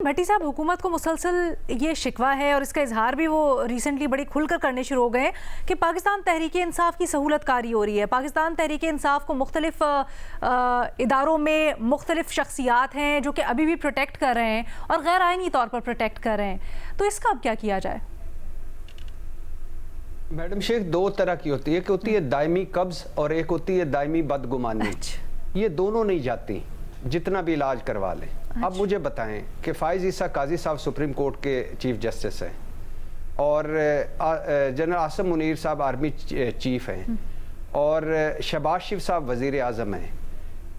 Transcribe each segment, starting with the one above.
भट्टी साहब, हुकूमत को मुसलसल ये शिकवा है और इसका इजहार भी वो रिसेंटली बड़ी खुलकर करने शुरू हो गए हैं कि पाकिस्तान तहरीक-ए-इंसाफ की सहूलतकारी हो रही है। पाकिस्तान तहरीक-ए-इंसाफ को मुख्तलिफ इदारों में मुख्तलिफ शख्सियात हैं जो कि अभी भी प्रोटेक्ट कर रहे हैं और गैर आइनी तौर पर प्रोटेक्ट कर रहे हैं, तो इसका अब क्या किया जाए? मैडम शेख, दो तरह की होती है, एक होती है दायमी कब्ज और एक होती है दायमी बदगुमानी। ये दोनों नहीं जाती जितना भी इलाज करवा लें। अब मुझे बताएं कि फ़ाइज़ ईसा काजी साहब सुप्रीम कोर्ट के चीफ जस्टिस हैं और जनरल आसिम मुनीर साहब आर्मी चीफ हैं और शहबाज शरीफ साहब वज़ीर आज़म हैं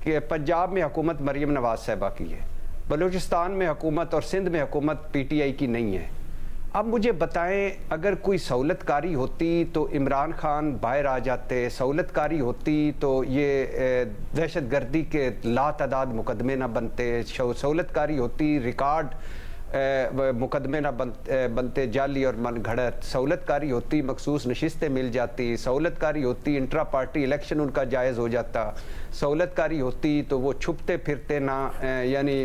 कि पंजाब में हुकूमत मरीम नवाज साहिबा की है, बलूचिस्तान में हुकूमत और सिंध में हुकूमत PTI की नहीं है। अब मुझे बताएं, अगर कोई सहूलतकारी होती तो इमरान खान बाहर आ जाते, सहूलतकारी होती तो ये दहशतगर्दी के लातादाद मुकदमे ना बनते, सहूलतकारी होती रिकॉर्ड मुकदमे ना बनते जाली और मन घड़त, सहूलतकारी होती मखसूस नशिस्तें मिल जाती, सहूलतकारी होती इंट्रा पार्टी इलेक्शन उनका जायज़ हो जाता, सहूलतकारी होती तो वो छुपते फिरते ना यानी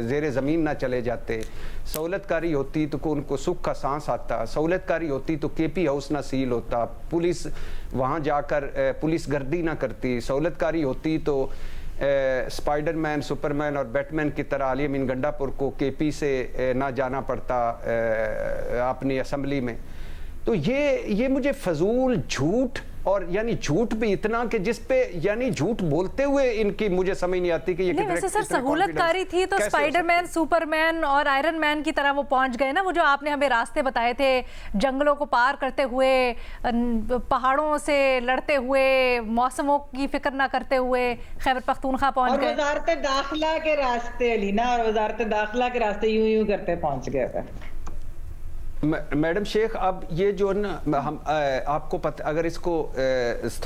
ज़ेरे ज़मीन ना चले जाते, सहूलतकारी होती तो उनको सुख का सांस आता, सहूलतकारी होती तो KP हाउस ना सील होता, पुलिस वहाँ जाकर पुलिस गर्दी ना करती, सहूलतकारी होती तो स्पाइडरमैन, सुपरमैन और बैटमैन की तरह आलिया मीन गंडापुर को KP से ना जाना पड़ता अपनी असम्बली में। तो ये मुझे फजूल झूठ, और यानी झूठ भी इतना कि जिस पे यानी झूठ बोलते हुए इनकी मुझे समझ नहीं आती कि ये नहीं, वैसे सर सहूलतकारी थी तो स्पाइडरमैन, सुपरमैन और आयरन मैन की तरह वो पहुंच गए ना। वो जो आपने हमें रास्ते बताए थे जंगलों को पार करते हुए, पहाड़ों से लड़ते हुए, मौसमों की फिक्र ना करते हुए खैबर पख्तूनख्वा पहुंच गए। वजारत दाखिला के रास्ते अलीना, और वजारत दाखिला के रास्ते यूं करते पहुंच गए। मैडम शेख, अब ये जो ना हम आपको पता, अगर इसको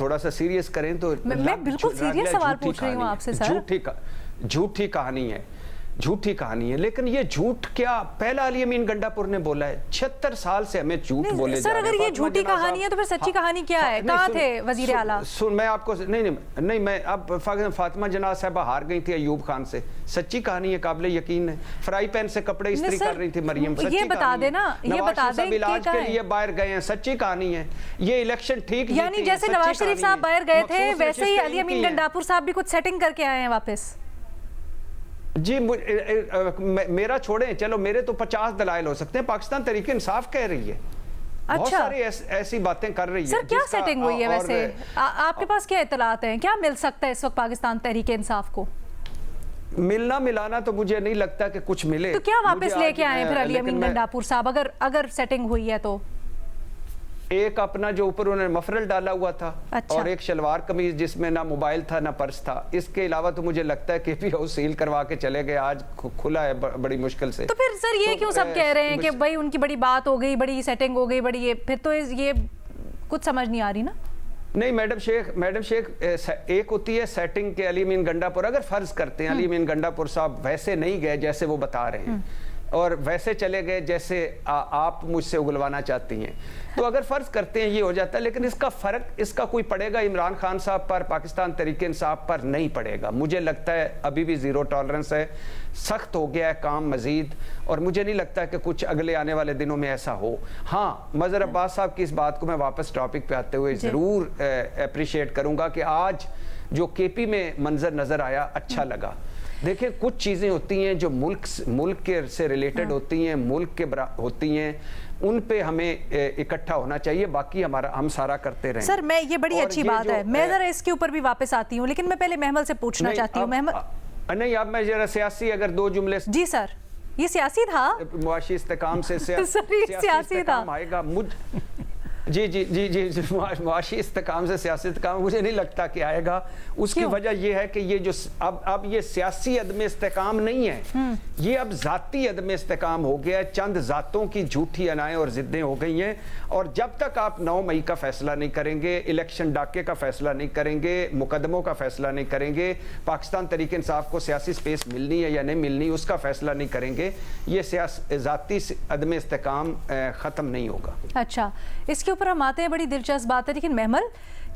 थोड़ा सा सीरियस करें तो मैं बिल्कुल सीरियस सवाल पूछ रही हूँ आपसे सर। झूठी कहानी है, झूठी कहानी है, लेकिन ये झूठ क्या पहला आलिया मीन गंडापुर ने बोला है? 76 साल से हमें झूठ बोले जा रहे हैं। सर, अगर ये झूठी कहानी है तो फिर सच्ची कहानी क्या है? कहाँ थे वजीर आला? मैं आपको नहीं मैं अब फातिमा जनाज साहबा हार गई थी अयूब खान से, सच्ची कहानी है, काबिल यकीन है। फ्राई पैन से कपड़े इस्त्री कर रही थी मरियम, ये बता देना, ये बता दें इलाज के लिए बाहर गए हैं, सच्ची कहानी है। ये इलेक्शन ठीक, यानी जैसे नवाज शरीफ साहब बाहर गए थे वैसे ही आलिया मीन गंडापुर साहब भी कुछ सेटिंग करके आए हैं वापस। जी मेरा छोड़ें, चलो मेरे तो 50 दलाइल हो सकते हैं, पाकिस्तान तहरीक इंसाफ कह रही है। अच्छा, बहुत सारी ऐसी बातें कर रही है। सर क्या सेटिंग हुई है वैसे? आपके पास क्या इत्तलात हैं? क्या मिल सकता है इस वक्त पाकिस्तान तहरीक इंसाफ को? मिलना मिलाना तो मुझे नहीं लगता कि कुछ मिले। तो क्या वापस लेके आए फिर आलिया मीन गंडापुर साहब, अगर सेटिंग हुई है तो? एक अपना जो ऊपर उन्होंने मफरल डाला हुआ था, अच्छा। और एक शलवार कमीज जिसमें ना मोबाइल था ना पर्स था। इसके अलावा तो मुझे लगता है KP हाउस सील करवा के चले गए, आज खुला है बड़ी मुश्किल से। तो फिर सर ये क्यों सब कह रहे हैं कि भाई उनकी बड़ी बात हो गई, बड़ी सेटिंग हो गई, बड़ी ये, फिर तो ये कुछ समझ नहीं आ रही ना। नहीं मैडम शेख, एक होती है सेटिंग के आलिया मीन गंडापुर, अगर फर्ज करते हैं आलिया मीन गंडापुर साहब वैसे नहीं गए जैसे वो बता रहे हैं और वैसे चले गए जैसे आप मुझसे उगलवाना चाहती हैं, तो अगर फर्ज करते हैं ये हो जाता है, लेकिन इसका फर्क इसका कोई पड़ेगा इमरान खान साहब पर, पाकिस्तान तहरीक इंसाफ पर नहीं पड़ेगा। मुझे लगता है अभी भी जीरो टॉलरेंस है, सख्त हो गया है काम मजीद, और मुझे नहीं लगता कि कुछ अगले आने वाले दिनों में ऐसा हो। हाँ, मजहर अब्बास साहब की इस बात को मैं वापस टॉपिक पे आते हुए जरूर अप्रिशिएट करूंगा कि आज जो KP में मंजर नजर आया, अच्छा लगा। देखिए, कुछ चीज़ें होती हैं जो मुल्क के से रिलेटेड होती हैं, मुल्क के होती हैं, उन पे हमें इकट्ठा होना चाहिए, बाकी हम सारा करते रहें। सर मैं ये बड़ी अच्छी बात है, मैं जरा इसके ऊपर भी वापस आती हूँ, लेकिन मैं पहले महमल से पूछना चाहती हूँ। महमल नहीं, अब मैं जरा सियासी अगर 2 जुमले। जी सर, ये सियासी था, मुआशी इस्तेकाम से सियासी था आएगा जी मुआशी इस्तेकाम से सियासी इस्तेकाम मुझे नहीं लगता कि आएगा। उसकी वजह यह है कि ये जो अब ये सियासी अदम इस्तेकाम नहीं है, ये अब जाती अदम इस्तेकाम हो गया है। चंद जातों की झूठी अनाएं और जिद्दें हो गई हैं, और जब तक आप 9 मई का फैसला नहीं करेंगे, इलेक्शन डाके का फैसला नहीं करेंगे, मुकदमों का फैसला नहीं करेंगे, पाकिस्तान तहरीक इंसाफ को सियासी स्पेस मिलनी है या नहीं मिलनी उसका फैसला नहीं करेंगे, ये जाती अदम इस्तेकाम ख़त्म नहीं होगा। अच्छा, इसके ऊपर हम आते हैं, बड़ी दिलचस्प बात है, लेकिन महमल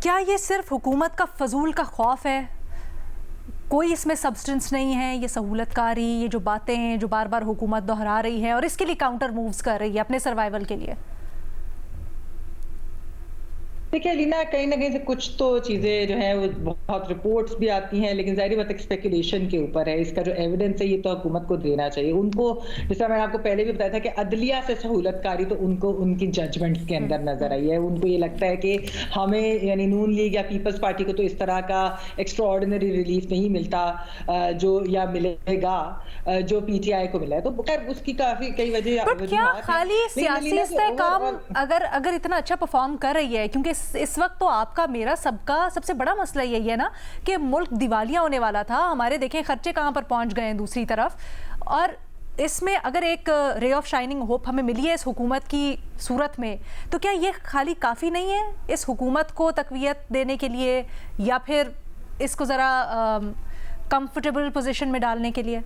क्या ये सिर्फ हुकूमत का फजूल का खौफ है कोई इसमें सब्सटेंस नहीं है, ये सहूलतकारी, ये जो बातें हैं जो बार बार हुकूमत दोहरा रही है और इसके लिए काउंटर मूव्स कर रही है अपने सर्वाइवल के लिए? देखिए लीना, कहीं ना कहीं से कुछ तो चीजें जो है वो बहुत रिपोर्ट्स भी आती हैं, लेकिन जाहिर बात स्पेकुलेशन के ऊपर है। इसका जो एविडेंस है ये तो हुकूमत को देना चाहिए। उनको, जैसा मैंने आपको पहले भी बताया था कि अदलिया से सहूलतकारी तो उनको उनकी जजमेंट्स के अंदर नजर आई है। उनको ये लगता है कि हमें यानी नून लीग या पीपल्स पार्टी को तो इस तरह का एक्स्ट्राऑर्डिनरी रिलीफ नहीं मिलता जो या मिलेगा जो पीटीआई को मिला है। तो खैर उसकी काफी कई वजह। क्या खाली सियासी इस्तेहकाम अगर इतना अच्छा परफॉर्म कर रही है, क्योंकि इस वक्त तो आपका मेरा सबका सबसे बड़ा मसला यही है ना कि मुल्क दिवालिया होने वाला था, हमारे देखें खर्चे कहां पर पहुंच गए हैं दूसरी तरफ, और इसमें अगर एक रे ऑफ शाइनिंग होप हमें मिली है इस हुकूमत की सूरत में, तो क्या ये खाली काफ़ी नहीं है इस हुकूमत को तक़वियत देने के लिए, या फिर इसको ज़रा कंफर्टेबल पोजीशन में डालने के लिए?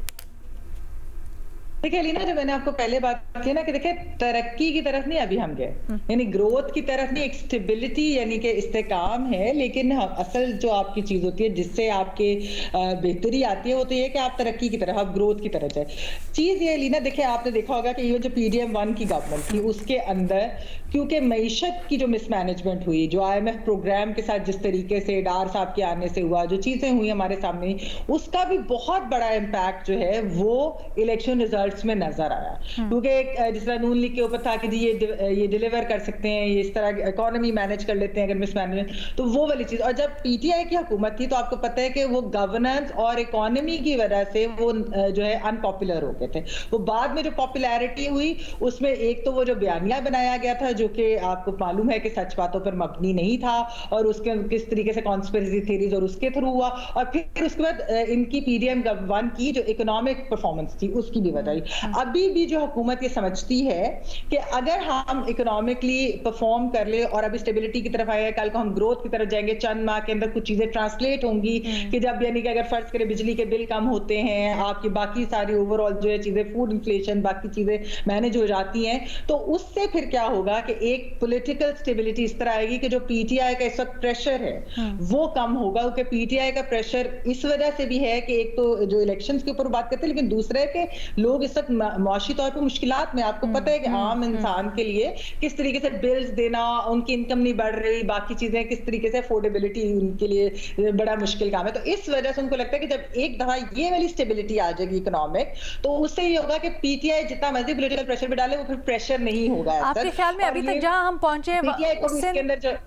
देखिए लीना, जो मैंने आपको पहले बात की ना कि देखिए तरक्की की तरफ नहीं अभी हम गए, यानी ग्रोथ की तरफ नहीं, एक स्टेबिलिटी यानी कि इस्तेकाम है। लेकिन असल जो आपकी चीज होती है जिससे आपके बेहतरी आती है वो तो ये कि आप तरक्की की तरफ, आप ग्रोथ की तरफ जाए। चीज ये लीना, देखिए आपने देखा होगा कि ये जो PDM-1 की गवर्नमेंट थी उसके अंदर क्योंकि मईशत की जो मिसमैनेजमेंट हुई, जो IMF प्रोग्राम के साथ जिस तरीके से डार साहब के आने से हुआ, जो चीजें हुई हमारे सामने, उसका भी बहुत बड़ा इम्पैक्ट जो है वो इलेक्शन रिजल्ट में नजर आया। क्योंकि जिस तरह नून लीग के ऊपर था कि जी ये डिलीवर कर सकते हैं, ये इस तरह इकोनॉमी मैनेज कर लेते हैं अगर मिसमैनेजमेंट, तो वो वाली चीज। और जब PTI की हुकूमत थी तो आपको पता है कि वो गवर्नेंस और इकोनॉमी की वजह से वो जो है अनपॉपुलर हो गए थे। वो बाद में जो पॉपुलैरिटी हुई उसमें एक तो वो जो बयानिया बनाया गया था जो कि आपको मालूम है कि सच बातों पर मबनी नहीं था, और उसके किस तरीके से कॉन्स्पिरेसी थ्योरीज और उसके थ्रू हुआ, और फिर उसके बाद इनकी PDM-1 की जो इकोनॉमिक परफॉर्मेंस थी उसकी भी बताई। अभी भी जो हुकूमत ये समझती है कि अगर हम इकोनॉमिकली परफॉर्म कर ले और अभी स्टेबिलिटी की तरफ आएगा, कल को हम ग्रोथ की तरफ जाएंगे, चंद माह के अंदर कुछ चीजें ट्रांसलेट होंगी कि जब यानी कि अगर फर्ज करें बिजली के बिल कम होते हैं, आपकी बाकी सारी ओवरऑल जो है चीजें, फूड इन्फ्लेशन, बाकी चीजें मैनेज हो जाती हैं, तो उससे फिर क्या होगा कि एक पॉलिटिकल स्टेबिलिटी इस तरह आएगी कि जो PTI का इस वक्त प्रेशर है वो कम होगा। क्योंकि PTI का प्रेशर इस वजह से भी है कि एक तो जो इलेक्शंस के ऊपर बात करते हैं, लेकिन दूसरे के लोग इस वक्त मुआशी तौर पर मुश्किलात में, आपको पता है कि आम इंसान के लिए किस तरीके से बिल्स देना, उनकी इनकम नहीं बढ़ रही, बाकी चीजें किस तरीके से अफोर्डेबिलिटी उनके लिए बड़ा मुश्किल काम है। तो इस वजह से उनको लगता है कि जब एक दफा ये वाली स्टेबिलिटी आ जाएगी इकोनॉमिक, तो उससे ये होगा कि PTI जितना मर्जी पॉलिटिकल प्रेशर में डाले वो फिर प्रेशर नहीं होगा। आपके ख्याल में अभी तक जहां हम पहुंचे PTI को इसके अंदर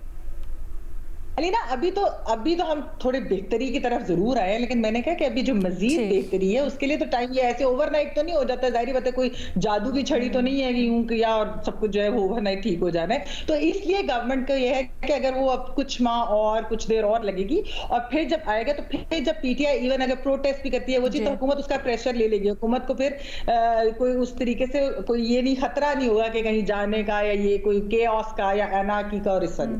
अलीना, अभी तो हम थोड़े बेहतरी की तरफ जरूर आए हैं, लेकिन मैंने कहा कि अभी जो मजीद बेहतरी है उसके लिए तो टाइम, ये ऐसे ओवरनाइट तो नहीं हो जाता, जाहिर बात है कोई जादू की छड़ी तो नहीं है कि यूं किया और सब कुछ जो है वो ओवरनाइट ठीक हो जाना है। तो इसलिए गवर्नमेंट को यह है कि अगर वो अब कुछ माह और कुछ देर और लगेगी, और फिर जब आएगा तो फिर जब PTI इवन अगर प्रोटेस्ट भी करती है वो चीज, तो हुकूमत उसका प्रेशर ले लेगी। हुकूमत को फिर कोई उस तरीके से कोई ये नहीं, खतरा नहीं होगा कि कहीं जाने का या ये कोई केओस का या एनार्की का और इस तरह।